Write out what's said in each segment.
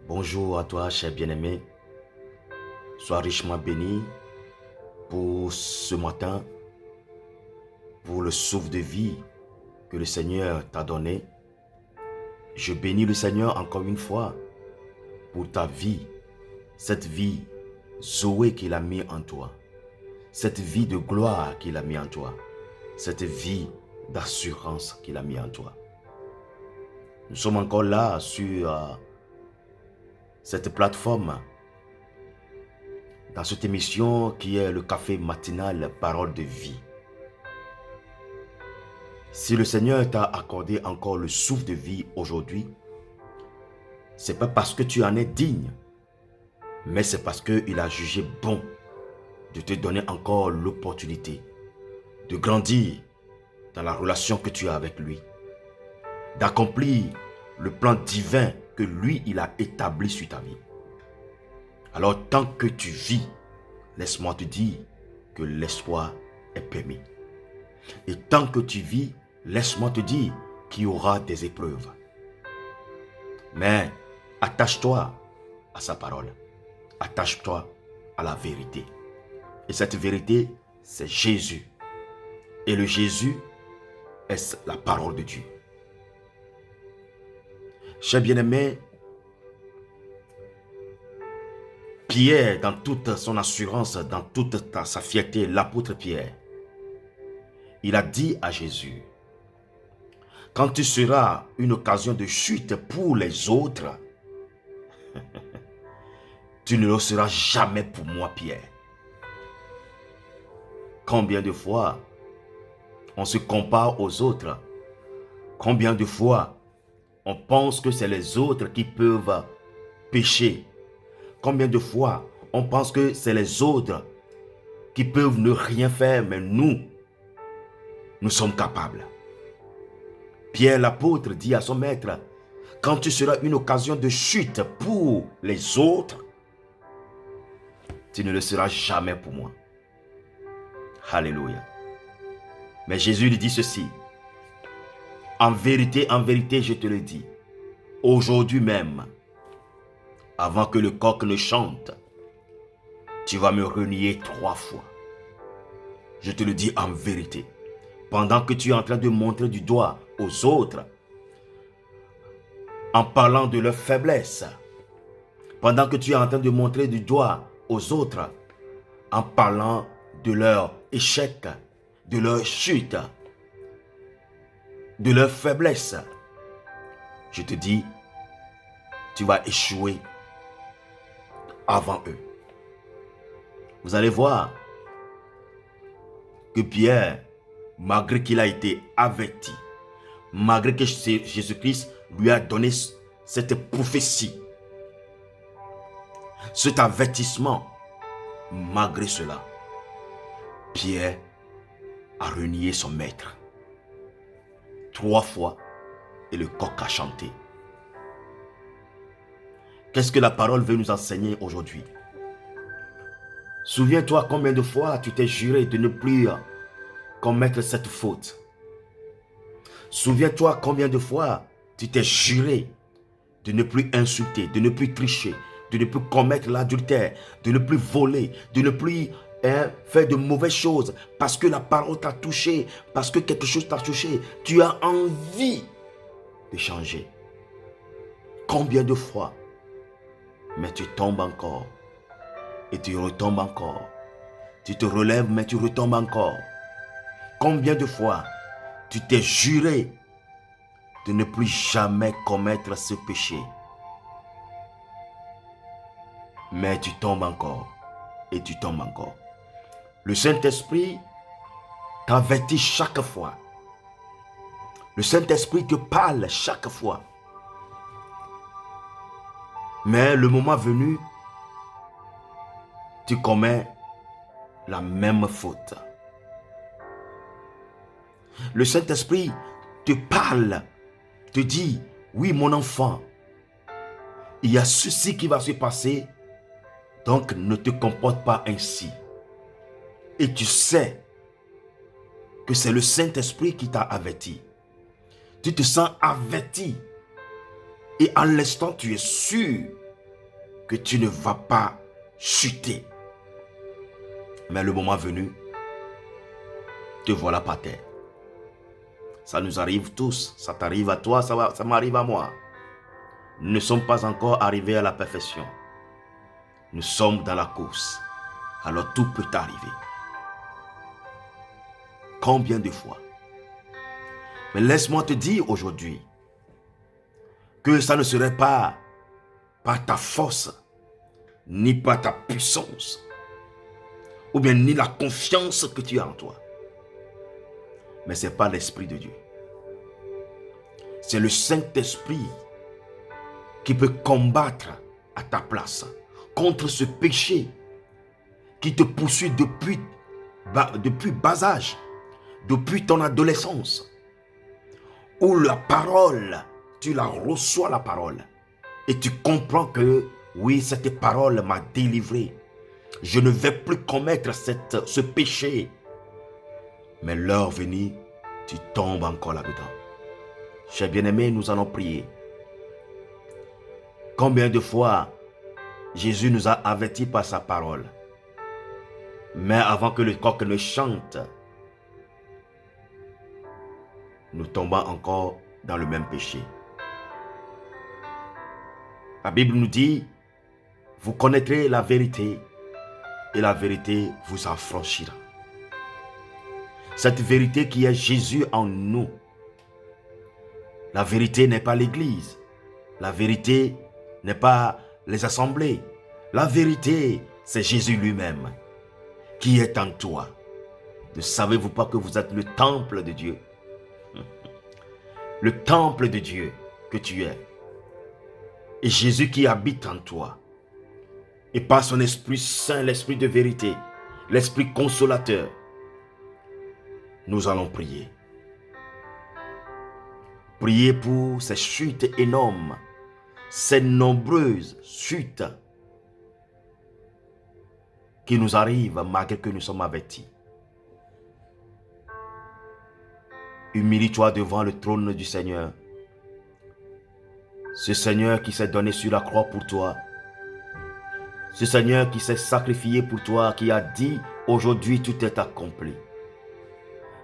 Bonjour à toi, cher bien-aimé. Sois richement béni pour ce matin, pour le souffle de vie que le Seigneur t'a donné. Je bénis le Seigneur encore une fois pour ta vie, cette vie Zoé qu'il a mis en toi, cette vie de gloire qu'il a mis en toi, cette vie d'assurance qu'il a mis en toi. Nous sommes encore là sur cette plateforme, dans cette émission qui est le café matinal Parole de vie. Si le Seigneur t'a accordé encore le souffle de vie aujourd'hui, ce n'est pas parce que tu en es digne, mais c'est parce qu'il a jugé bon de te donner encore l'opportunité de grandir dans la relation que tu as avec lui, d'accomplir le plan divin que lui, il a établi sur ta vie. Alors, tant que tu vis, laisse-moi te dire que l'espoir est permis. Et tant que tu vis, laisse-moi te dire qu'il y aura des épreuves. Mais attache-toi à sa parole. Attache-toi à la vérité. Et cette vérité, c'est Jésus. Et le Jésus est la parole de Dieu. Chers bien-aimés, Pierre, dans toute son assurance, dans toute sa fierté, l'apôtre Pierre, il a dit à Jésus, quand tu seras une occasion de chute pour les autres, tu ne le seras jamais pour moi, Pierre. Combien de fois on se compare aux autres? Combien de fois on pense que c'est les autres qui peuvent pécher? Combien de fois on pense que c'est les autres qui peuvent ne rien faire, mais nous sommes capables. Pierre l'apôtre dit à son maître, quand tu seras une occasion de chute pour les autres, tu ne le seras jamais pour moi. Alléluia. Mais Jésus lui dit ceci, en vérité, je te le dis, aujourd'hui même, avant que le coq ne chante, tu vas me renier 3 fois. Je te le dis en vérité. Pendant que tu es en train de montrer du doigt aux autres, en parlant de leur faiblesse, pendant que tu es en train de montrer du doigt aux autres, en parlant de leur échec, de leur chute, de leur faiblesse, je te dis, tu vas échouer avant eux. Vous allez voir que Pierre, malgré qu'il a été averti, malgré que Jésus-Christ lui a donné cette prophétie, cet avertissement, malgré cela, Pierre a renié son maître 3 fois et le coq a chanté. Qu'est-ce que la parole veut nous enseigner aujourd'hui? Souviens-toi combien de fois tu t'es juré de ne plus commettre cette faute. Souviens-toi combien de fois tu t'es juré de ne plus insulter, de ne plus tricher, de ne plus commettre l'adultère, de ne plus voler, de ne plus faire de mauvaises choses parce que la parole t'a touché, parce que quelque chose t'a touché. Tu as envie de changer. Combien de fois? Mais tu tombes encore et tu retombes encore. Tu te relèves mais tu retombes encore. Combien de fois tu t'es juré de ne plus jamais commettre ce péché, mais tu tombes encore et tu tombes encore. Le Saint-Esprit t'avertit chaque fois. Le Saint-Esprit te parle chaque fois. Mais le moment venu, tu commets la même faute. Le Saint-Esprit te parle, te dit, oui mon enfant, il y a ceci qui va se passer, donc ne te comporte pas ainsi. Et tu sais que c'est le Saint-Esprit qui t'a averti. Tu te sens averti. Et en l'instant, tu es sûr que tu ne vas pas chuter. Mais le moment venu, te voilà par terre. Ça nous arrive tous, ça t'arrive à toi, ça m'arrive à moi. Nous ne sommes pas encore arrivés à la perfection. Nous sommes dans la course. Alors tout peut arriver. Combien de fois? Mais laisse-moi te dire aujourd'hui que ça ne serait pas par ta force, ni par ta puissance, ou bien ni la confiance que tu as en toi. Mais c'est pas l'Esprit de Dieu. C'est le Saint-Esprit qui peut combattre à ta place contre ce péché qui te poursuit depuis bas âge, depuis ton adolescence, où la parole, tu la reçois la parole et tu comprends que oui, cette parole m'a délivré. Je ne vais plus commettre ce péché. Mais l'heure venue, tu tombes encore là-dedans. Chers bien-aimés, nous allons prier. Combien de fois Jésus nous a avertis par sa parole, mais avant que le coq ne chante, nous tombons encore dans le même péché. La Bible nous dit, vous connaîtrez la vérité et la vérité vous affranchira. Cette vérité qui est Jésus en nous. La vérité n'est pas l'église. La vérité n'est pas les assemblées. La vérité, c'est Jésus lui-même qui est en toi. Ne savez-vous pas que vous êtes le temple de Dieu? Le temple de Dieu que tu es. Et Jésus qui habite en toi. Et par son Esprit Saint, l'Esprit de vérité, l'Esprit consolateur, nous allons prier. Prier pour ces chutes énormes, ces nombreuses chutes qui nous arrivent malgré que nous sommes avertis. Humilie-toi devant le trône du Seigneur. Ce Seigneur qui s'est donné sur la croix pour toi. Ce Seigneur qui s'est sacrifié pour toi, qui a dit aujourd'hui tout est accompli.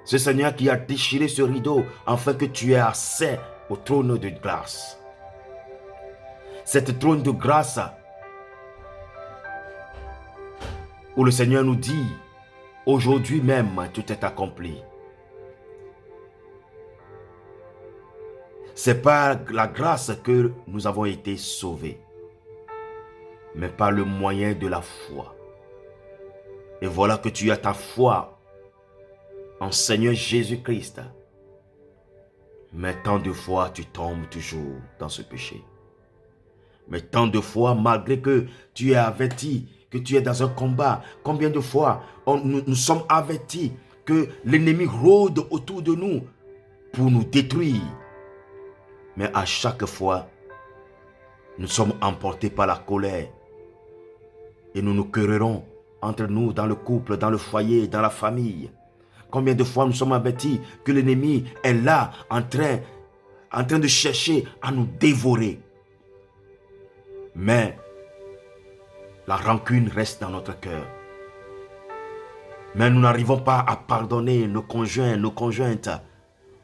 Ce Seigneur qui a déchiré ce rideau afin que tu aies accès au trône de grâce. Cette trône de grâce où le Seigneur nous dit aujourd'hui même tout est accompli. C'est par la grâce que nous avons été sauvés, mais par le moyen de la foi. Et voilà que tu as ta foi en Seigneur Jésus-Christ. Mais tant de fois tu tombes toujours dans ce péché. Mais tant de fois, malgré que tu es averti, que tu es dans un combat, combien de fois nous sommes avertis que l'ennemi rôde autour de nous pour nous détruire. Mais à chaque fois, nous sommes emportés par la colère. Et nous nous querellerons entre nous, dans le couple, dans le foyer, dans la famille. Combien de fois nous sommes avertis que l'ennemi est là, en train de chercher à nous dévorer. Mais la rancune reste dans notre cœur. Mais nous n'arrivons pas à pardonner nos conjoints, nos conjointes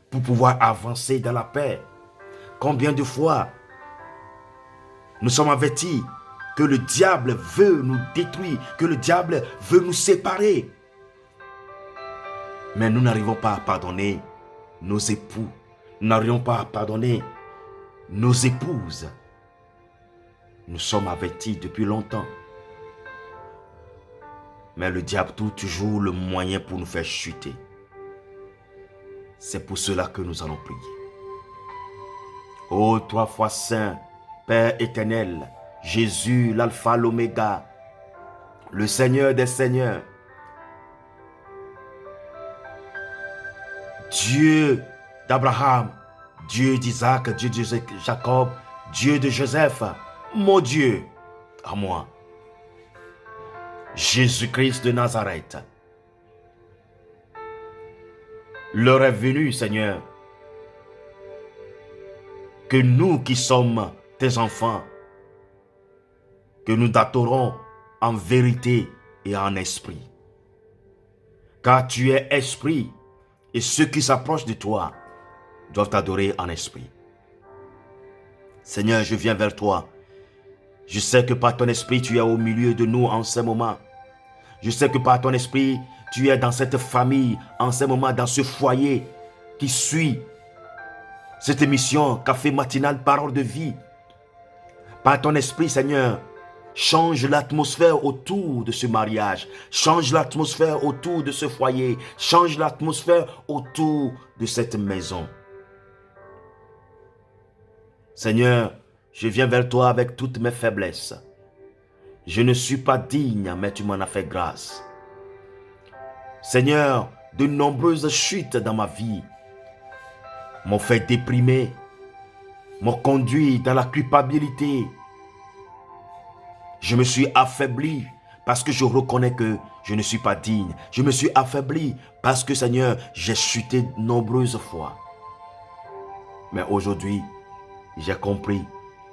pour pouvoir avancer dans la paix. Combien de fois nous sommes avertis que le diable veut nous détruire, que le diable veut nous séparer. Mais nous n'arrivons pas à pardonner nos époux. Nous n'arrivons pas à pardonner nos épouses. Nous sommes avertis depuis longtemps. Mais le diable trouve toujours le moyen pour nous faire chuter. C'est pour cela que nous allons prier. Ô trois fois saint, Père éternel, Jésus, l'alpha, l'oméga, le Seigneur des seigneurs, Dieu d'Abraham, Dieu d'Isaac, Dieu de Jacob, Dieu de Joseph, mon Dieu, à moi, Jésus-Christ de Nazareth. L'heure est venue, Seigneur, que nous qui sommes tes enfants, que nous t'adorons en vérité et en esprit. Car tu es esprit et ceux qui s'approchent de toi doivent t'adorer en esprit. Seigneur, je viens vers toi. Je sais que par ton esprit, tu es au milieu de nous en ce moment. Je sais que par ton esprit, tu es dans cette famille, en ce moment, dans ce foyer qui suit cette émission Café Matinal Parole de Vie. Par ton esprit, Seigneur, change l'atmosphère autour de ce mariage. Change l'atmosphère autour de ce foyer. Change l'atmosphère autour de cette maison. Seigneur, je viens vers toi avec toutes mes faiblesses. Je ne suis pas digne, mais tu m'en as fait grâce. Seigneur, de nombreuses chutes dans ma vie m'ont fait déprimer, m'ont conduit dans la culpabilité. Je me suis affaibli parce que je reconnais que je ne suis pas digne. Je me suis affaibli parce que, Seigneur, j'ai chuté de nombreuses fois. Mais aujourd'hui, j'ai compris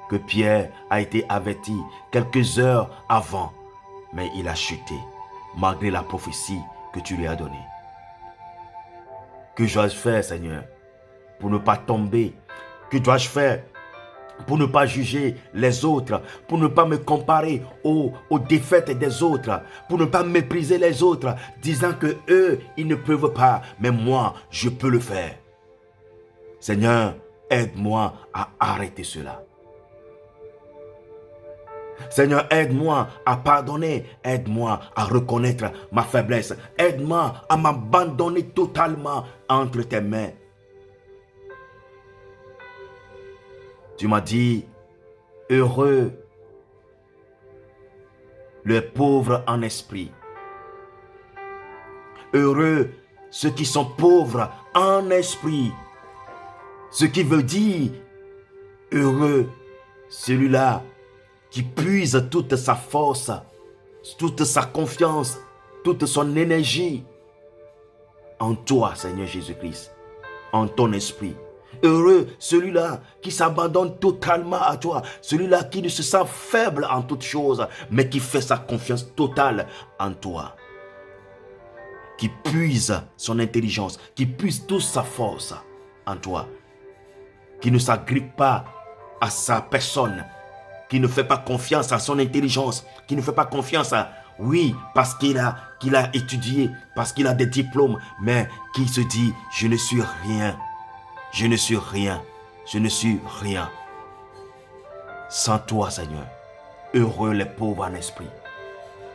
que Pierre a été averti quelques heures avant, mais il a chuté, malgré la prophétie que tu lui as donnée. Que dois-je faire, Seigneur, pour ne pas tomber? Que dois-je faire pour ne pas juger les autres, pour ne pas me comparer aux défaites des autres, pour ne pas mépriser les autres, disant que eux, ils ne peuvent pas, mais moi, je peux le faire. Seigneur, aide-moi à arrêter cela. Seigneur, aide-moi à pardonner, aide-moi à reconnaître ma faiblesse, aide-moi à m'abandonner totalement entre tes mains. Tu m'as dit, heureux les pauvres en esprit. Heureux ceux qui sont pauvres en esprit. Ce qui veut dire, heureux celui-là qui puise toute sa force, toute sa confiance, toute son énergie en toi, Seigneur Jésus-Christ, en ton esprit. Heureux celui-là qui s'abandonne totalement à toi, celui-là qui ne se sent faible en toutes choses, mais qui fait sa confiance totale en toi, qui puise son intelligence, qui puise toute sa force en toi, qui ne s'agrippe pas à sa personne, qui ne fait pas confiance à son intelligence, qui ne fait pas confiance à, oui, parce qu'il a étudié, parce qu'il a des diplômes, mais qui se dit, je ne suis rien. Je ne suis rien, je ne suis rien. Sans toi, Seigneur, heureux les pauvres en esprit.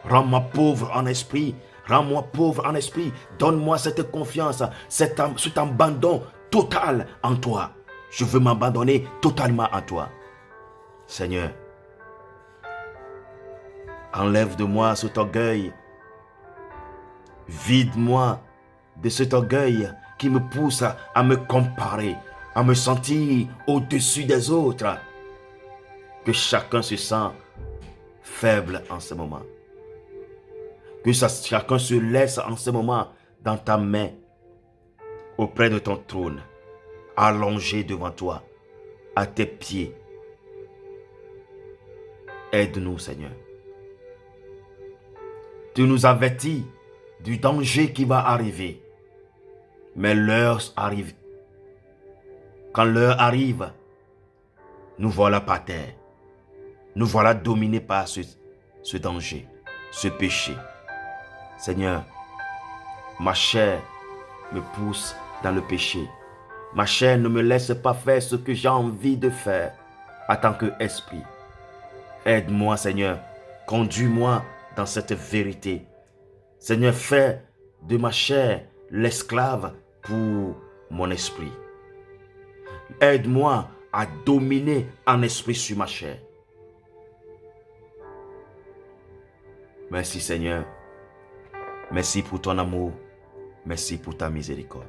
Rends-moi pauvre en esprit, rends-moi pauvre en esprit. Donne-moi cette confiance, cet abandon total en toi. Je veux m'abandonner totalement en toi. Seigneur, enlève de moi cet orgueil. Vide-moi de cet orgueil qui me pousse à me comparer, à me sentir au-dessus des autres. Que chacun se sent faible en ce moment. Que chacun se laisse en ce moment dans ta main, auprès de ton trône, allongé devant toi, à tes pieds. Aide-nous, Seigneur. Tu nous avertis du danger qui va arriver. Mais l'heure arrive. Quand l'heure arrive, nous voilà par terre. Nous voilà dominés par ce danger, ce péché. Seigneur, ma chair me pousse dans le péché. Ma chair ne me laisse pas faire ce que j'ai envie de faire en tant qu'esprit. Aide-moi, Seigneur. Conduis-moi dans cette vérité. Seigneur, fais de ma chair l'esclave pour mon esprit. Aide-moi à dominer en esprit sur ma chair. Merci, Seigneur. Merci pour ton amour. Merci pour ta miséricorde.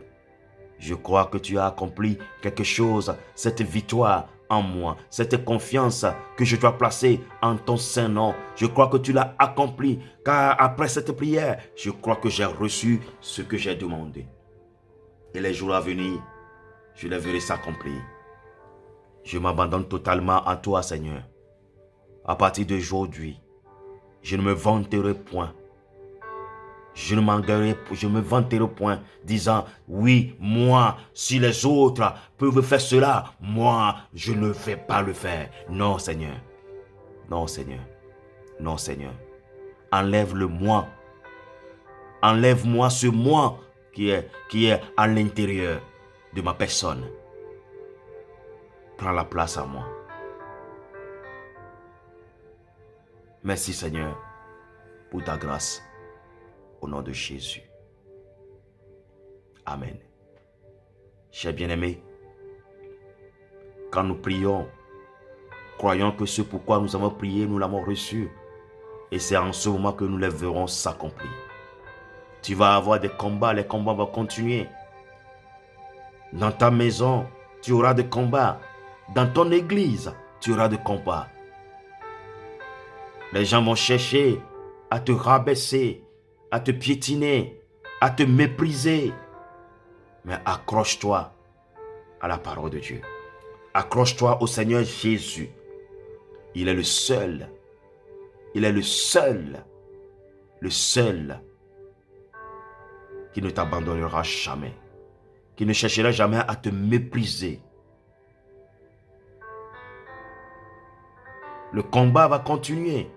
Je crois que tu as accompli quelque chose, cette victoire en moi, cette confiance que je dois placer en ton saint nom. Je crois que tu l'as accompli, car après cette prière, je crois que j'ai reçu ce que j'ai demandé. Et les jours à venir, je les verrai s'accomplir. Je m'abandonne totalement à toi, Seigneur. À partir d'aujourd'hui, je ne me vanterai point. Je ne me vanterai point, disant, oui, moi, si les autres peuvent faire cela, moi, je ne vais pas le faire. Non, Seigneur. Non, Seigneur. Non, Seigneur. Enlève le moi. Enlève-moi ce moi qui est à l'intérieur de ma personne. Prends la place à moi. Merci, Seigneur, pour ta grâce. Au nom de Jésus. Amen. Chers bien-aimés, quand nous prions, croyons que ce pourquoi nous avons prié, nous l'avons reçu. Et c'est en ce moment que nous les verrons s'accomplir. Tu vas avoir des combats, les combats vont continuer. Dans ta maison, tu auras des combats. Dans ton église, tu auras des combats. Les gens vont chercher à te rabaisser, à te piétiner, à te mépriser. Mais accroche-toi à la parole de Dieu. Accroche-toi au Seigneur Jésus. Il est le seul. Il est le seul qui ne t'abandonnera jamais, qui ne cherchera jamais à te mépriser. Le combat va continuer,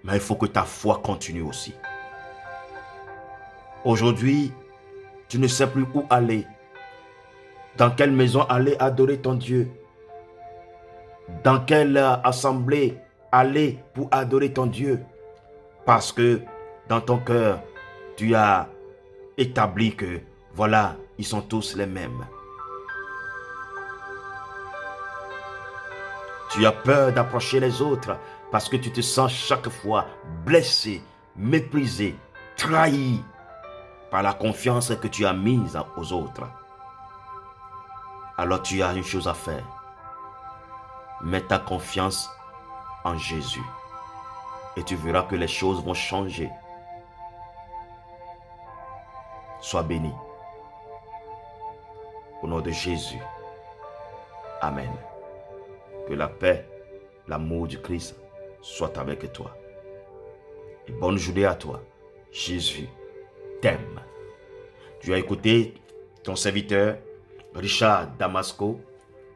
mais il faut que ta foi continue aussi. Aujourd'hui, tu ne sais plus où aller, dans quelle maison aller adorer ton Dieu, dans quelle assemblée aller pour adorer ton Dieu, parce que dans ton cœur, tu as établi que, voilà, ils sont tous les mêmes. Tu as peur d'approcher les autres parce que tu te sens chaque fois blessé, méprisé, trahi par la confiance que tu as mise aux autres. Alors tu as une chose à faire. Mets ta confiance en Jésus et tu verras que les choses vont changer. Sois béni. Au nom de Jésus. Amen. Que la paix, l'amour du Christ soit avec toi. Et bonne journée à toi. Jésus t'aime. Tu as écouté ton serviteur Richard Damasco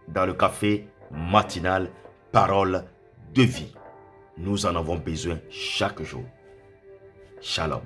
dans le café matinal Parole de vie. Nous en avons besoin chaque jour. Shalom.